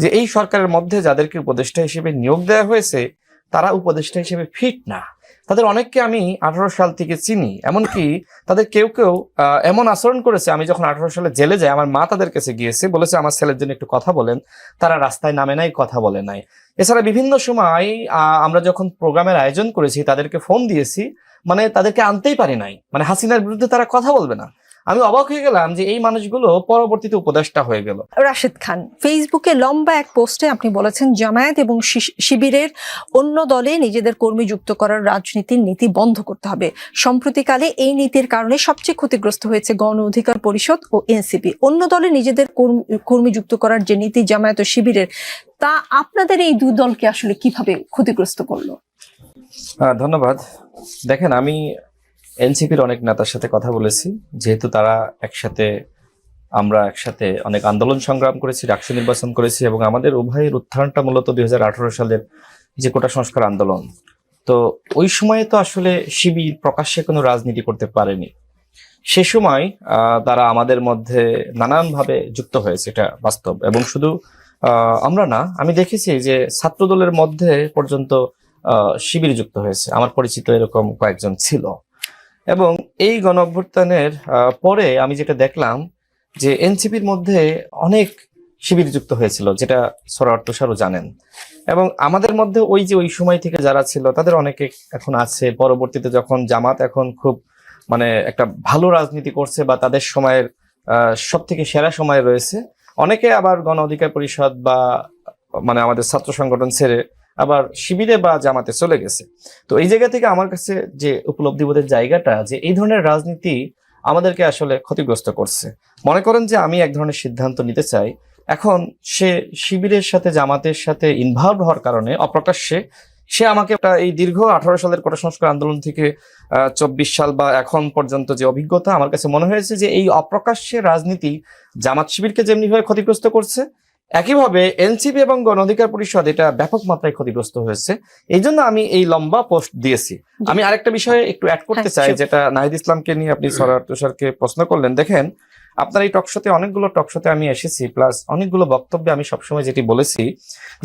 যে এই সরকারের মধ্যে যাদেরকে উপদেষ্টা হিসেবে নিয়োগ দেওয়া হয়েছে তারা উপদেষ্টা হিসেবে ফিট না। তাদের অনেককে আমি 18 সাল থেকে চিনি, এমনকি তাদের কেউ কেউ এমন আচরণ করেছে, আমি যখন 18 সালে জেলে যাই আমার মা তাদের কাছে গিয়েছে, বলেছে আমার ছেলের জন্য একটু কথা বলেন, তারা রাস্তায় নামে নাই, কথা বলে নাই। এছাড়া বিভিন্ন সময় আমরা যখন প্রোগ্রামের আয়োজন করেছি তাদেরকে ফোন দিয়েছি, মানে তাদেরকে আনতেই পারি নাই, মানে হাসিনার বিরুদ্ধে তারা কথা বলবে না। আমি অবাক হয়ে গেলাম যে এই মানুষগুলো পরবর্তীতে উপদেষ্টা হয়ে গেল। রাশেদ খান, ফেসবুকে লম্বা এক পোস্টে আপনি বলেছেন জামায়াত এবং শিবিরের অন্য দলে নিজেদের কর্মী যুক্ত করার রাজনীতির নীতি বন্ধ করতে হবে। সম্প্রতিকালে এই নীতির কারণে সবচেয়ে ক্ষতিগ্রস্ত হয়েছে গণ অধিকার পরিষদ ও এনসিপি। অন্য দলে নিজেদের কর্মী যুক্ত করার যে নীতি জামায়াত ও শিবিরের, তা আপনাদের এই দুই দলকে আসলে কিভাবে ক্ষতিগ্রস্ত করলো? ধন্যবাদ। দেখেন, আমি এনসিপির অনেক নেতার সাথে কথা বলেছি, যেহেতু তারা আমরা একসাথে অনেক আন্দোলন সংগ্রাম করেছি, ডাকসু নির্বাচন করেছি, এবং আমাদের উভয়ের উত্থানটা মূলত 2018 সালের যে কোটা সংস্কার আন্দোলন। তো ওই সময়ে তো আসলে শিবির প্রকাশ্যে কোনো রাজনীতি করতে পারেনি। সে সময় তারা আমাদের মধ্যে নানানভাবে যুক্ত হয়েছে, এটা বাস্তব। এবং শুধু আমরা না, আমি দেখেছি যে ছাত্রদলের মধ্যে পর্যন্ত শিবির যুক্ত হয়েছে, আমার পরিচিত এরকম কয়েকজন ছিল। এবং এই গণ অভ্যুত্থানের পরে আমি যেটা দেখলাম যে এনসিপির মধ্যে অনেক শিবির যুক্ত হয়েছিল, যেটা সরার তুষারও জানেন। এবং আমাদের মধ্যে ওই সময় থেকে যারা ছিল তাদের অনেকে এখন আছে। পরবর্তীতে যখন জামাত এখন খুব মানে একটা ভালো রাজনীতি করছে বা তাদের সময়ের সব থেকে সেরা সময় রয়েছে, অনেকে আবার গণ অধিকার পরিষদ বা মানে আমাদের ছাত্র সংগঠন ছেড়ে আবার শিবিরে বা জামাতে চলে গেছে। তো এই জায়গা থেকে আমার কাছে যে উপলব্ধিবোধের জায়গাটা, যে এই ধরনের রাজনীতি আমাদেরকে আসলে ক্ষতিগ্রস্ত করছে। মনে করেন যে আমি এক ধরনের সিদ্ধান্ত নিতে চাই, এখন সে শিবিরের সাথে জামাতের সাথে ইনভলভ হওয়ার কারণে অপ্রকাশ্যে সে আমাকে এই দীর্ঘ 18 সালের কোটা সংস্কার আন্দোলন থেকে 24 সাল বা এখন পর্যন্ত যে অভিজ্ঞতা, আমার কাছে মনে হয়েছে যে এই অপ্রকাশ্যে রাজনীতি জামাত শিবিরকে যেমনিভাবে ক্ষতিগ্রস্ত করছে, একইভাবে এনসিপি এবং গণ অধিকার পরিষদ এটা ব্যাপক মাত্রায় ক্ষতিগ্রস্ত হয়েছে। এই জন্য আমি এই লম্বা পোস্ট দিয়েছি। আমি আরেকটা বিষয়ে একটু অ্যাড করতে চাই, যেটা নাহিদ ইসলামকে নিয়ে আপনি সরার তুষারকে প্রশ্ন করলেন। দেখেন, আপনার এই টকশোতে অনেকগুলো টকশোতে আমি এসেছি, প্লাস অনেকগুলো বক্তব্যে আমি সবসময় যেটি বলেছি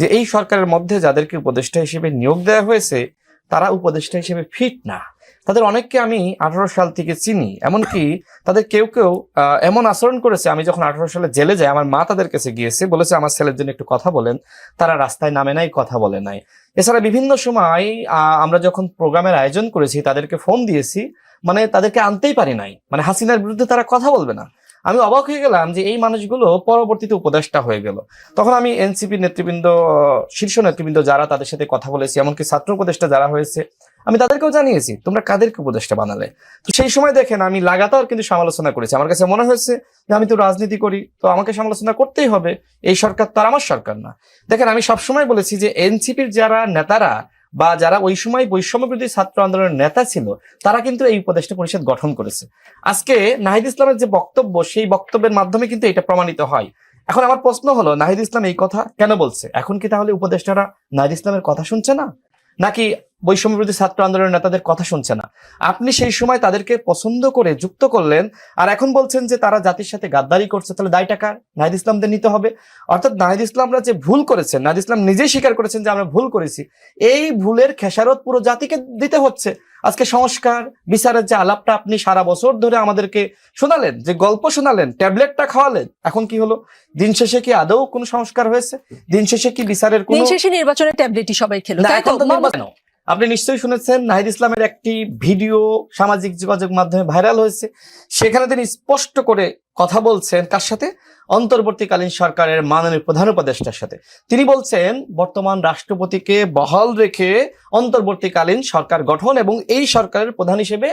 যে এই সরকারের মধ্যে যাদেরকে উপদেষ্টা হিসেবে নিয়োগ দেওয়া হয়েছে তারা উপদেষ্টা হিসেবে ফিট না। তাদের অনেককে আমি 18 সাল থেকে চিনি, এমনকি তাদের কেউ কেউ এমন আচরণ করেছে, আমি যখন 18 সালে জেলে যাই আমার মা তাদের কাছে গিয়েছে, বলেছে আমার ছেলের জন্য একটু কথা বলেন, তারা রাস্তায় নামে নাই, কথা বলে নাই। এছাড়া বিভিন্ন সময় আমরা যখন প্রোগ্রামের আয়োজন করেছি তাদেরকে ফোন দিয়েছি, মানে তাদেরকে আনতেই পারি নাই, মানে হাসিনার বিরুদ্ধে তারা কথা বলবে না। আমি অবাক হয়ে গেলাম যে এই মানুষগুলো পরবর্তীতে উপদেষ্টা হয়ে গেল। তখন আমি এনসিপি নেতৃবৃন্দ, শীর্ষ নেতৃবৃন্দ যারা, তাদের সাথে কথা বলেছি, এমনকি ছাত্র উপদেষ্টা যারা হয়েছে আমি তাদেরকেও জানিয়েছি তোমরা কাদেরকে উপদেষ্টা বানালে। তো সেই সময় দেখেন আমি লাগাতার কিন্তু সমালোচনা করেছি। আমার কাছে মনে হয়েছে যে আমি তো রাজনীতি করি, তো আমাকে সমালোচনা করতেই হবে, এই সরকার তো আর আমার সরকার না। দেখেন, আমি সবসময় বলেছি যে এনসিপির যারা নেতারা বা যারা ওই সময় বৈষম্য বিরোধী ছাত্র আন্দোলনের নেতা ছিল তারা কিন্তু এই উপদেষ্টা পরিষদ গঠন করেছে। আজকে নাহিদ ইসলামের যে বক্তব্য, সেই বক্তব্যের মাধ্যমে কিন্তু এটা প্রমাণিত হয়। এখন আমার প্রশ্ন হলো, নাহিদ ইসলাম এই কথা কেন বলছে? এখন কি তাহলে উপদেষ্টারা নাহিদ ইসলামের কথা শুনছে না, নাকি বৈষম্য বিরোধী ছাত্র আন্দোলনের নেতাদের কথা শুনছে না? আপনি সেই সময় তাদেরকে পছন্দ করে যুক্ত করলেন, আর এখন বলছেন যে তারা জাতির সাথে গাদ্দারি করছে, তাহলে দায়টা কার? নাহিদ ইসলামদের নিতে হবে। অর্থাৎ নাহিদ ইসলামরা যে ভুল করেছেন, নাহিদ ইসলাম নিজেই স্বীকার করেছেন যে আমরা ভুল করেছি, এই ভুলের খেসারত পুরো জাতিকে দিতে হচ্ছে। আজকে সংস্কার বিচারের যে আলাপটা আপনি সারা বছর ধরে আমাদেরকে শোনালেন, যে গল্প শোনালেন, ট্যাবলেটটা খাওয়ালেন, এখন কি হলো? দিন শেষে কি আদৌ কোনো সংস্কার হয়েছে? দিন শেষে কি বিচারের কোনো? দিন শেষে নির্বাচনের ট্যাবলেটই সবাই খেলো। আপনি নিশ্চয়ই শুনেছেন নাহিদ ইসলামের একটি ভিডিও সামাজিক যোগাযোগ মাধ্যমে ভাইরাল হয়েছে। সেখানে তিনি স্পষ্ট করে কথা বলছেন কার সাথে? অন্তর্বর্তীকালীন সরকারের মাননীয় প্রধান উপদেষ্টার সাথে। তিনি বলছেন বর্তমান রাষ্ট্রপতিকে বহাল রেখে অন্তর্বর্তীকালীন সরকার গঠন এবং এই সরকারের প্রধান হিসেবে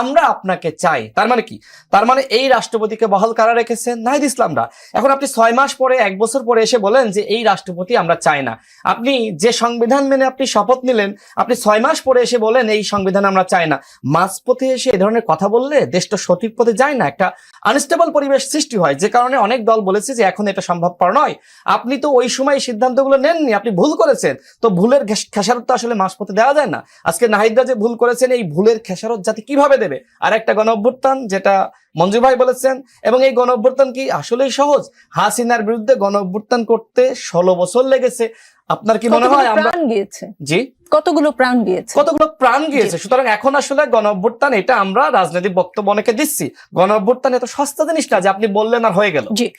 আমরা আপনাকে চাই। তার মানে কি? তার মানে এই রাষ্ট্রপতিকে বহাল কারা রেখেছেন? নাহিদ ইসলামরা। এখন আপনি 6 মাস পরে, 1 বছর পরে এসে বলেন যে এই রাষ্ট্রপতি আমরা চাই না। আপনি যে সংবিধান মেনে আপনি শপথ নিলেন, আপনি 6 মাস পরে এসে বলেন এই সংবিধান আমরা চাই না। মাঝপথে এসে এই ধরনের কথা বললে দেশটা সঠিক পথে যায় না, একটা আনস্টেবল পরিবেশ পরিবেশ সৃষ্টি হয়, যে কারণে অনেক দল বলেছে যে এখন এটা সম্ভবপর নয়। আপনি তো ওই সময় এই সিদ্ধান্তগুলো নেননি, আপনি ভুল করেছেন। তো ভুলের খেসারত তো আসলে মাঝপথে দেওয়া যায় না। আজকে নাহিদরা যে ভুল করেছেন, এই ভুলের খেসারত জাতি কিভাবে দেবে? আর একটা গণঅভ্যুত্থান, যেটা মঞ্জু ভাই বলেছেন, এবং এই গণঅভ্যুত্থান কি আসলেই সহজ? হাসিনার বিরুদ্ধে গণঅভ্যুত্থান করতে 16 বছর লেগেছে। আপনার কি মনে হয় আমরা প্রাণ গিয়েছে? জি, কতগুলো প্রাণ গিয়েছে? কতগুলো প্রাণ গিয়েছে। সুতরাং এখন আসলে গণঅভ্যুত্থান, এটা আমরা রাজনৈতিক বক্তব্য অনেকে দিচ্ছি, গণঅভ্যুত্থান এত সস্তা জিনিস না যে আপনি বললেন আর হয়ে গেল। জি।